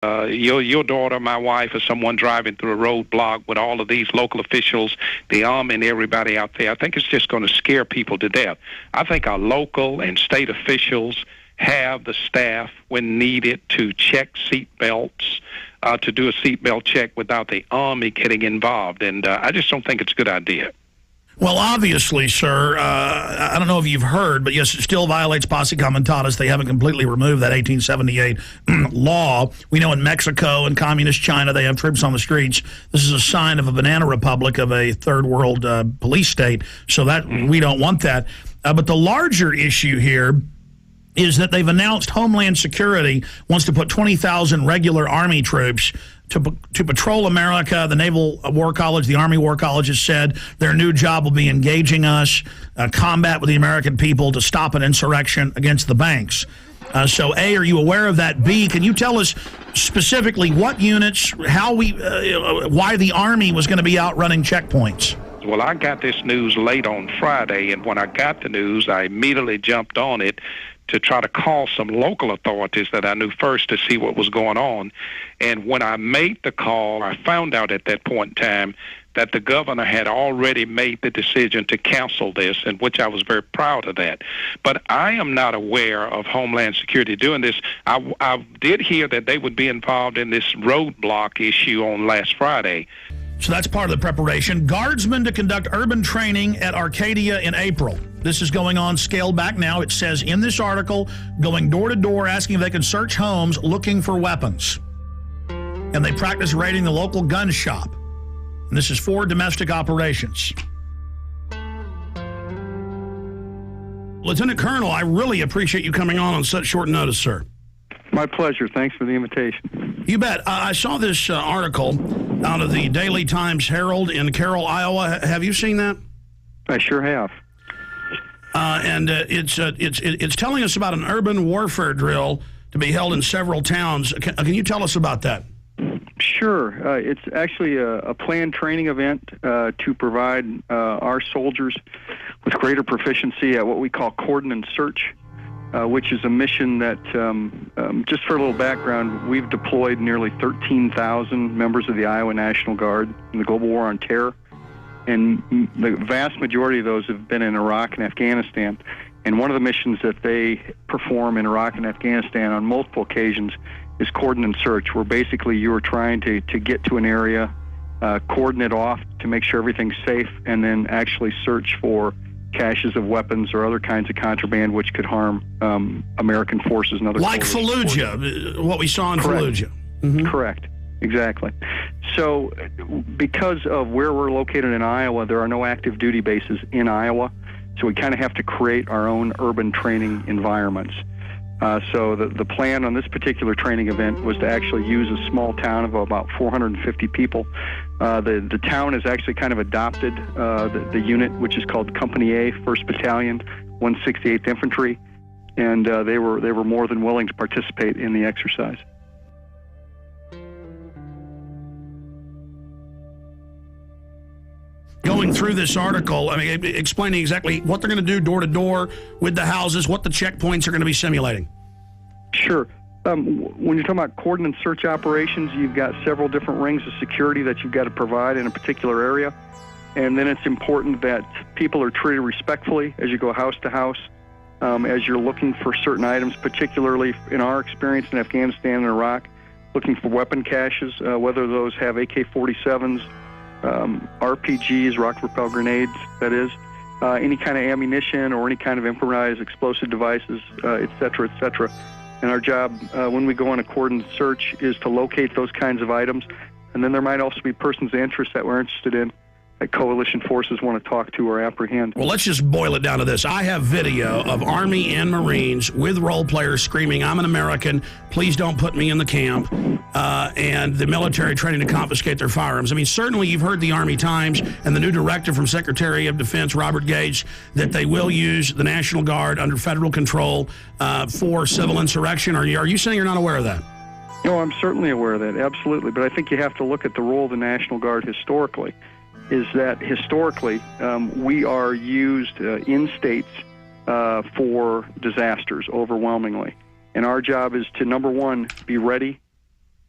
Your daughter, my wife, or someone driving through a roadblock with all of these local officials, the army and everybody out there, I think it's just going to scare people to death. I think our local and state officials have the staff when needed to check seat belts, to do a seatbelt check without the army getting involved. And I just don't think it's a good idea. Well, obviously, sir, I don't know if you've heard, but yes, it still violates posse comitatus. They haven't completely removed that 1878 law. We know in Mexico and communist China, they have troops on the streets. This is a sign of a banana republic, of a third world police state. So that we don't want that. But the larger issue here is that they've announced Homeland Security wants to put 20,000 regular Army troops to patrol America. The Naval War College, the Army War College has said their new job will be engaging us, combat with the American people to stop an insurrection against the banks. So, A, are you aware of that? B, can you tell us specifically what units, how why the Army was going to be out running checkpoints? Well, I got this news late on Friday, and when I got the news, I immediately jumped on it to try to call some local authorities that I knew first to see what was going on. And when I made the call, I found out at that point in time that the governor had already made the decision to cancel this, and which I was very proud of that. But I am not aware of Homeland Security doing this. I did hear that they would be involved in this roadblock issue on last Friday. So that's part of the preparation. Guardsmen to conduct urban training at Arcadia in April. This is going on scaled back now. It says in this article, going door to door asking if they can search homes looking for weapons. And they practice raiding the local gun shop. And this is for domestic operations. Lieutenant Colonel, I really appreciate you coming on such short notice, sir. My pleasure. Thanks for the invitation. You bet. I saw this article out of the Daily Times Herald in Carroll, Iowa. Have you seen that? I sure have. And it's telling us about an urban warfare drill to be held in several towns. Can you tell us about that? Sure. It's actually a planned training event to provide our soldiers with greater proficiency at what we call cordon and search, which is a mission that, just for a little background, we've deployed nearly 13,000 members of the Iowa National Guard in the global war on terror. And the vast majority of those have been in Iraq and Afghanistan. And one of the missions that they perform in Iraq and Afghanistan on multiple occasions is cordon and search, where basically you are trying to get to an area, cordon it off to make sure everything's safe, and then actually search for caches of weapons or other kinds of contraband which could harm American forces and other like Fallujah, what we saw in Correct. Fallujah. Mm-hmm. Correct. Exactly. So because of where we're located in Iowa, there are no active duty bases in Iowa, so we kind of have to create our own urban training environments. So the plan on this particular training event was to actually use a small town of about 450 people. The town has actually kind of adopted the unit, which is called Company A, 1st Battalion, 168th Infantry, and they were more than willing to participate in the exercise. Going through this article, I mean, explaining exactly what they're going to do door to door with the houses, what the checkpoints are going to be simulating. Sure. When you're talking about cordon and search operations, you've got several different rings of security that you've got to provide in a particular area. And then it's important that people are treated respectfully as you go house to house, as you're looking for certain items, particularly in our experience in Afghanistan and Iraq, looking for weapon caches, whether those have AK-47s, RPGs, rocket propelled grenades, that is, any kind of ammunition or any kind of improvised explosive devices, et cetera, et cetera. And our job when we go on a cordon search is to locate those kinds of items. And then there might also be persons of interest that we're interested in that coalition forces want to talk to or apprehend. Well, let's just boil it down to this. I have video of Army and Marines with role players screaming, "I'm an American, please don't put me in the camp," and the military training to confiscate their firearms. I mean, certainly you've heard the Army Times and the new directive from Secretary of Defense Robert Gates that they will use the National Guard under federal control for civil insurrection. Are you saying you're not aware of that? No, I'm certainly aware of that, absolutely. But I think you have to look at the role of the National Guard historically. Is that historically we are used in states for disasters overwhelmingly. And our job is to, number one, be ready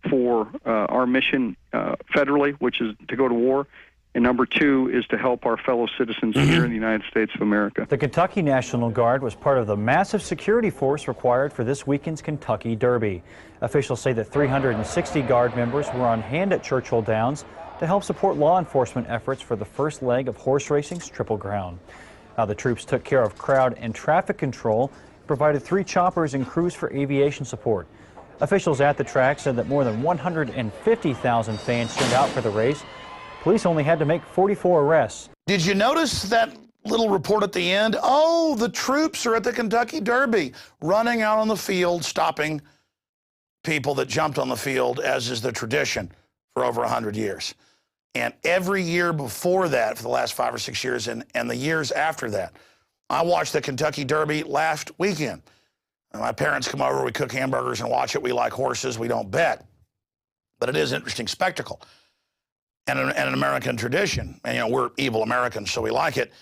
for our mission federally, which is to go to war. And number two is to help our fellow citizens here in the United States of America. The Kentucky National Guard was part of the massive security force required for this weekend's Kentucky Derby. Officials say that 360 Guard members were on hand at Churchill Downs to help support law enforcement efforts for the first leg of horse racing's Triple Crown. Now, the troops took care of crowd and traffic control, provided 3 choppers and crews for aviation support. Officials at the track said that more than 150,000 fans turned out for the race. Police only had to make 44 arrests. Did you notice that little report at the end? Oh, the troops are at the Kentucky Derby, running out on the field, stopping people that jumped on the field, as is the tradition for over 100 years. And every year before that, for the last 5 or 6 years, and the years after that, I watched the Kentucky Derby last weekend. And my parents come over, we cook hamburgers and watch it. We like horses, we don't bet. But it is an interesting spectacle. And an American tradition. And, you know, we're evil Americans, so we like it.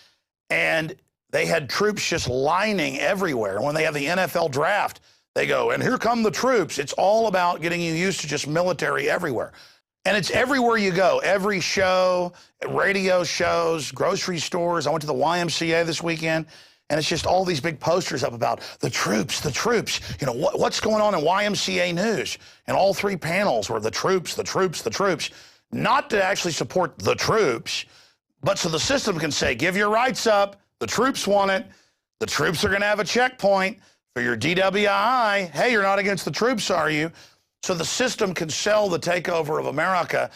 And they had troops just lining everywhere. And when they have the NFL draft, they go, and here come the troops. It's all about getting you used to just military everywhere. And it's everywhere you go, every show, radio shows, grocery stores. I went to the YMCA this weekend, and it's just all these big posters up about the troops, the troops. You know, what's going on in YMCA news? And all 3 panels were the troops, the troops, the troops. Not to actually support the troops, but so the system can say, give your rights up, the troops want it, the troops are going to have a checkpoint for your DWI. Hey, you're not against the troops, are you? So the system can sell the takeover of America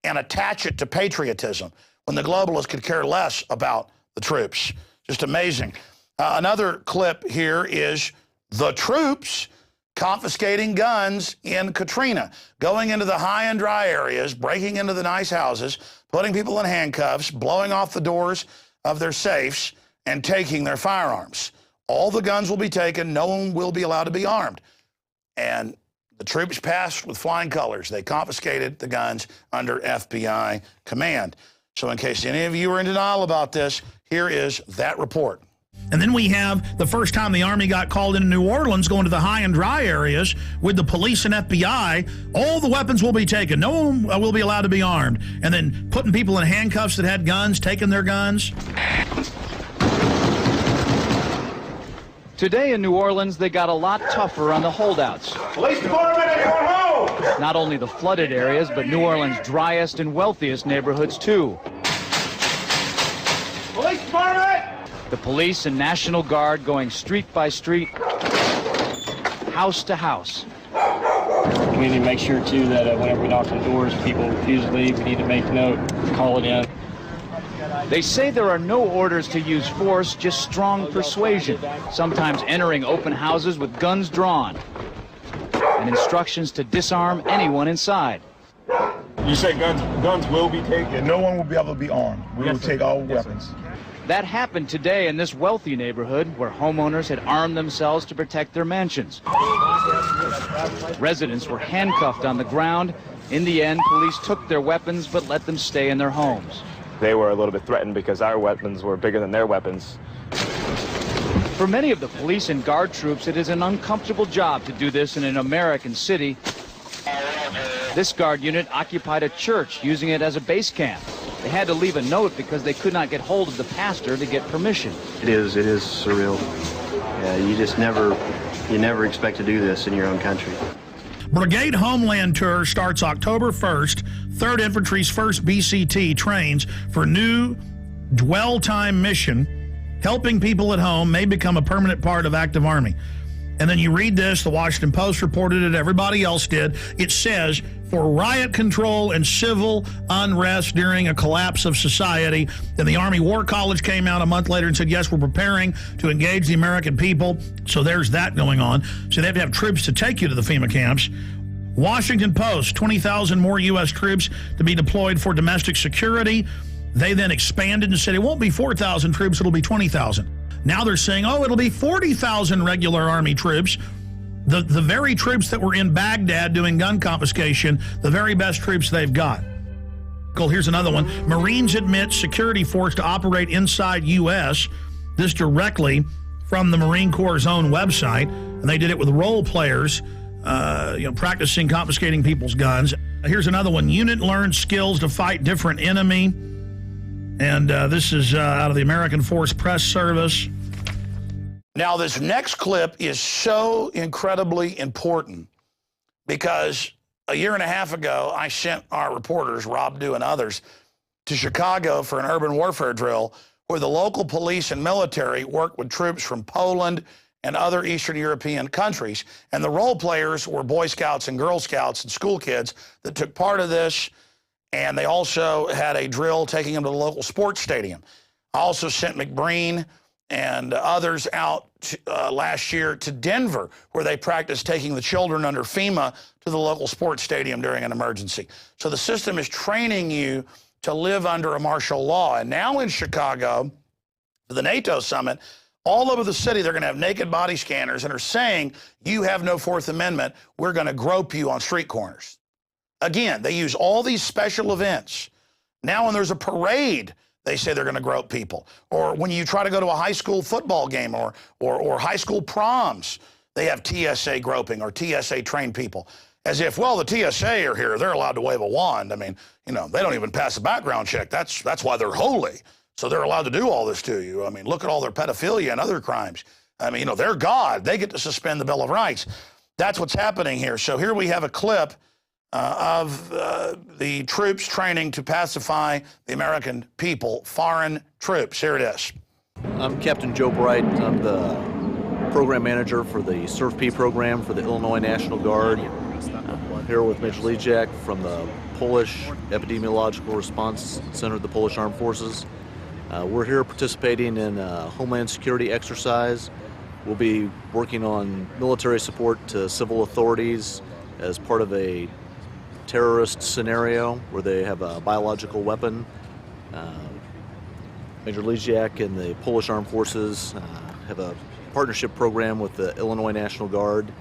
and attach it to patriotism when the globalists could care less about the troops. Just amazing. Another clip here is the troops confiscating guns in Katrina, going into the high and dry areas, breaking into the nice houses, putting people in handcuffs, blowing off the doors of their safes, and taking their firearms. All the guns will be taken. No one will be allowed to be armed. And the troops passed with flying colors. They confiscated the guns under FBI command. So in case any of you are in denial about this, here is that report. And then we have the first time the Army got called into New Orleans, going to the high and dry areas with the police and FBI. All the weapons will be taken. No one will be allowed to be armed. And then putting people in handcuffs that had guns, taking their guns. Today in New Orleans, they got a lot tougher on the holdouts. Police department, everyone home! Not only the flooded areas, but New Orleans' driest and wealthiest neighborhoods, too. Police department! The police and National Guard going street by street, house to house. We need to make sure, too, that whenever we knock on doors, people refuse to leave. We need to make note, call it in. They say there are no orders to use force, just strong persuasion, sometimes entering open houses with guns drawn, and instructions to disarm anyone inside. You say guns will be taken? No one will be able to be armed. We will take all weapons. That happened today in this wealthy neighborhood where homeowners had armed themselves to protect their mansions. Residents were handcuffed on the ground. In the end, police took their weapons but let them stay in their homes. They were a little bit threatened because our weapons were bigger than their weapons. For many of the police and guard troops, it is an uncomfortable job to do this in an American city. This guard unit occupied a church, using it as a base camp. They had to leave a note because they could not get hold of the pastor to get permission. It is surreal. Yeah, you never expect to do this in your own country. Brigade Homeland Tour starts October 1st. 3rd Infantry's 1st BCT trains for new dwell time mission. Helping people at home may become a permanent part of active Army. And then you read this, the Washington Post reported it, everybody else did. It says, for riot control and civil unrest during a collapse of society. Then the Army War College came out a month later and said, yes, we're preparing to engage the American people. So there's that going on. So they have to have troops to take you to the FEMA camps. Washington Post, 20,000 more U.S. troops to be deployed for domestic security. They then expanded and said it won't be 4,000 troops, it'll be 20,000. Now they're saying, oh, it'll be 40,000 regular Army troops. The very troops that were in Baghdad doing gun confiscation, the very best troops they've got. Here's another one. Marines admit security force to operate inside U.S. This directly from the Marine Corps' own website. And they did it with role players practicing confiscating people's guns. Here's another one. Unit learns skills to fight different enemy. And this is out of the American Force Press Service. Now, this next clip is so incredibly important because a year and a half ago, I sent our reporters, Rob Dew and others, to Chicago for an urban warfare drill where the local police and military worked with troops from Poland and other Eastern European countries. And the role players were Boy Scouts and Girl Scouts and school kids that took part of this. And they also had a drill taking them to the local sports stadium. I also sent McBreen and others out last year to Denver, where they practiced taking the children under FEMA to the local sports stadium during an emergency. So the system is training you to live under a martial law. And now in Chicago, for the NATO summit, all over the city, they're going to have naked body scanners and are saying, you have no Fourth Amendment, we're going to grope you on street corners. Again, they use all these special events. Now when there's a parade, they say they're going to grope people. Or when you try to go to a high school football game or high school proms, they have TSA groping or TSA trained people. As if, well, the TSA are here, they're allowed to wave a wand. I mean, they don't even pass a background check. That's why they're holy. So they're allowed to do all this to you. I mean, look at all their pedophilia and other crimes. I mean, they're God. They get to suspend the Bill of Rights. That's what's happening here. So here we have a clip of the troops training to pacify the American people, foreign troops. Here it is. I'm Captain Joe Bright. I'm the program manager for the SURF-P program for the Illinois National Guard. I'm here with Major Lejak from the Polish Epidemiological Response Center of the Polish Armed Forces. We're here participating in a Homeland Security exercise. We'll be working on military support to civil authorities as part of a terrorist scenario where they have a biological weapon. Major Lejak and the Polish Armed Forces have a partnership program with the Illinois National Guard.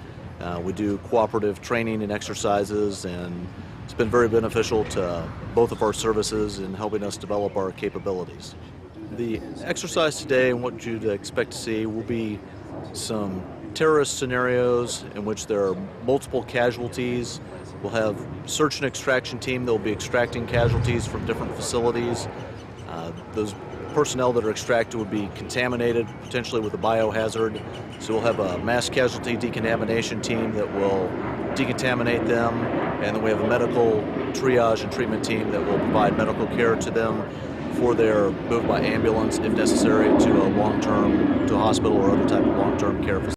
We do cooperative training and exercises, and it's been very beneficial to both of our services in helping us develop our capabilities. The exercise today and what you'd expect to see will be some terrorist scenarios in which there are multiple casualties. We'll have search and extraction team that will be extracting casualties from different facilities. Those personnel that are extracted would be contaminated, potentially with a biohazard. So we'll have a mass casualty decontamination team that will decontaminate them, and then we have a medical triage and treatment team that will provide medical care to them before they're moved by ambulance, if necessary, to a hospital or other type of long-term care facility.